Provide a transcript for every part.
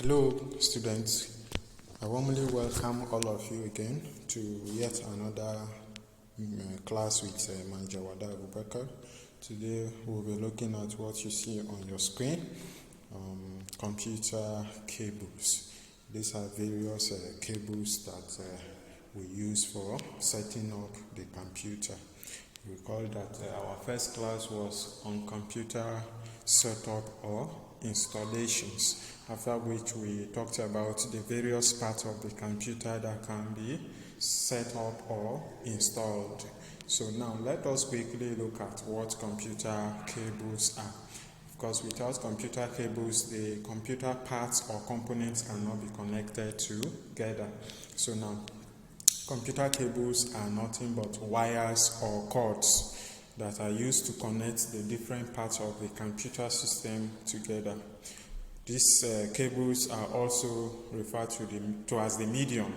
Hello, students. I warmly welcome all of you again to yet another class with Manager Wada Abubakar. Today we'll be looking at what you see on your screen, computer cables. These are various cables that we use for setting up the computer. Recall that our first class was on computer setup or installations, after which we talked about the various parts of the computer that can be set up or installed. So now let us quickly look at what computer cables are. Of course, without computer cables, the computer parts or components cannot be connected together. So now, computer cables are nothing but wires or cords that are used to connect the different parts of the computer system together. These cables are also referred to as the medium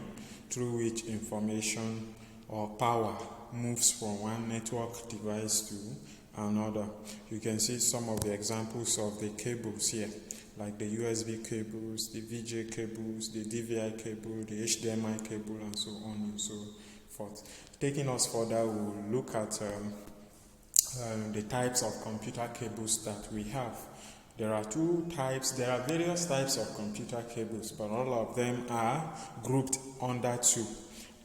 through which information or power moves from one network device to another. You can see some of the examples of the cables here, like the USB cables, the VGA cables, the DVI cable, the HDMI cable, and so on and so forth. Taking us further, we'll look at the types of computer cables that we have. There are various types of computer cables, but all of them are grouped under two.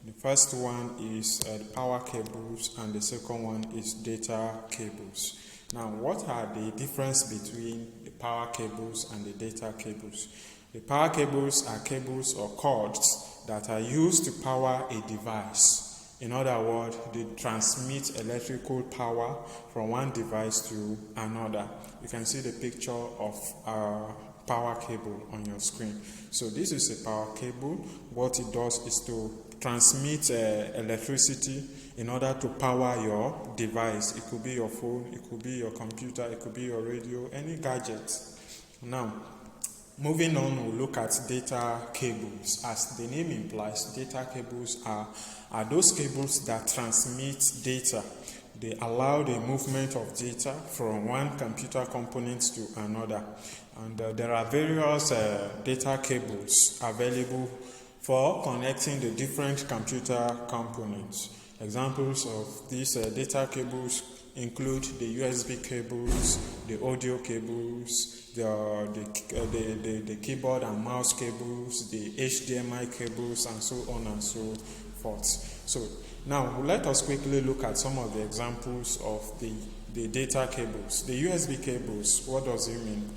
The first one is power cables, and the second one is data cables. Now, what are the difference between the power cables and the data cables? The power cables are cables or cords that are used to power a device. In other words, they transmit electrical power from one device to another. You can see the picture of a power cable on your screen. So this is a power cable. What it does is to transmit electricity in order to power your device. It could be your phone, it could be your computer, it could be your radio, any gadget. Now, moving on, we'll look at data cables. As the name implies, data cables are those cables that transmit data. They allow the movement of data from one computer component to another. And there are various data cables available for connecting the different computer components. Examples of these data cables include the USB cables, the audio cables, the keyboard and mouse cables, the HDMI cables, and so on and so forth. So now let us quickly look at some of the examples of the data cables. The USB cables, what does it mean?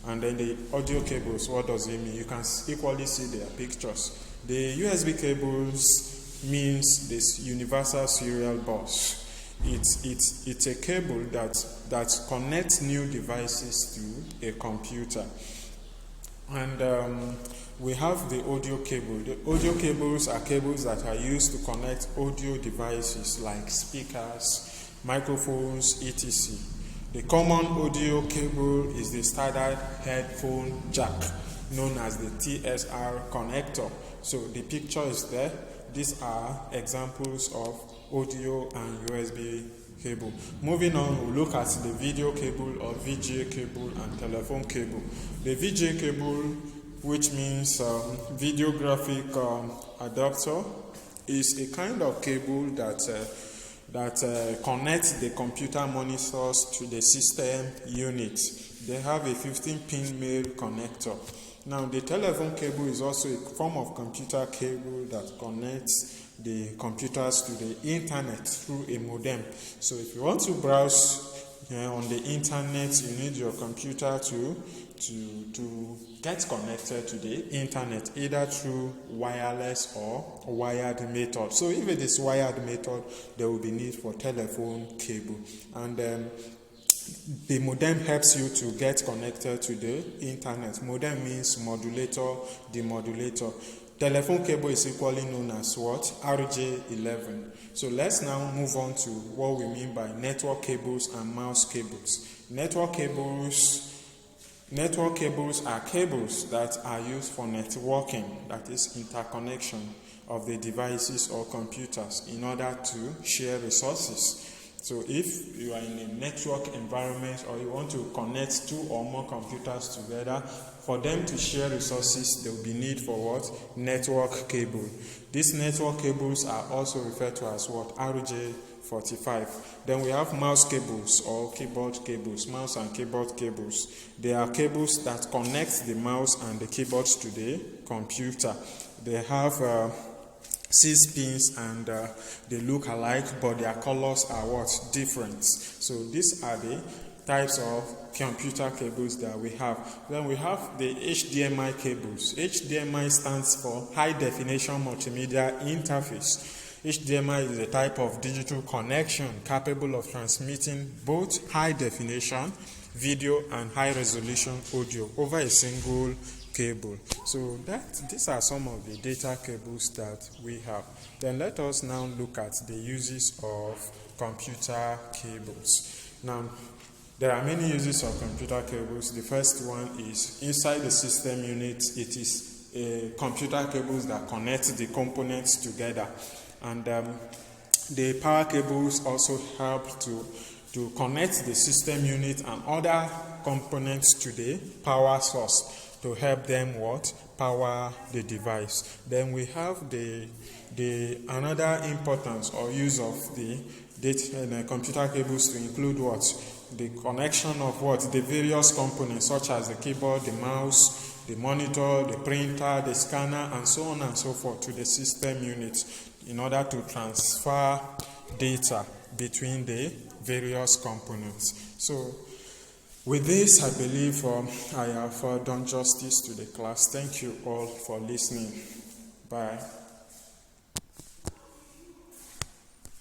And then the audio cables, what does it mean? You can equally see their pictures. The USB cables means this universal serial bus. It's a cable that connects new devices to a computer. And we have the audio cable. The audio cables are cables that are used to connect audio devices like speakers, microphones, etc. The common audio cable is the standard headphone jack, known as the TSR connector. So the picture is there. These are examples of audio and USB cable. Moving on, we'll look at the video cable or VGA cable and telephone cable. The VGA cable, which means videographic adapter, is a kind of cable that connects the computer monitors to the system unit. They have a 15-pin male connector. Now, the telephone cable is also a form of computer cable that connects the computers to the internet through a modem. So if you want to browse on the internet, you need your computer to get connected to the internet, either through wireless or wired method. So if it is wired method, there will be need for telephone cable. And the modem helps you to get connected to the internet. Modem means modulator, demodulator. Telephone cable is equally known as what? RJ11. So let's now move on to what we mean by network cables and mouse cables. Network cables are cables that are used for networking, that is interconnection of the devices or computers in order to share resources. So if you are in a network environment or you want to connect two or more computers together for them to share resources, there will be need for what? Network cable. These network cables are also referred to as what? RJ45. Then we have mouse cables or keyboard cables, mouse and keyboard cables. They are cables that connect the mouse and the keyboard to the computer. They have 6 pins and they look alike, but their colors are what? Different. So these are the types of computer cables that we have. Then we have the HDMI cables. HDMI stands for High Definition Multimedia Interface. HDMI is a type of digital connection capable of transmitting both high definition video and high resolution audio over a single cable. So these are some of the data cables that we have. Then let us now look at the uses of computer cables. Now, there are many uses of computer cables. The first one is inside the system unit. It is computer cables that connect the components together. And the power cables also help to connect the system unit and other components to the power source to help them power the device. Then we have the another importance or use of the computer cables to include the connection of the various components such as the keyboard, the mouse, the monitor, the printer, the scanner, and so on and so forth to the system unit in order to transfer data between the various components. So with this, I believe I have done justice to the class. Thank you all for listening. Bye.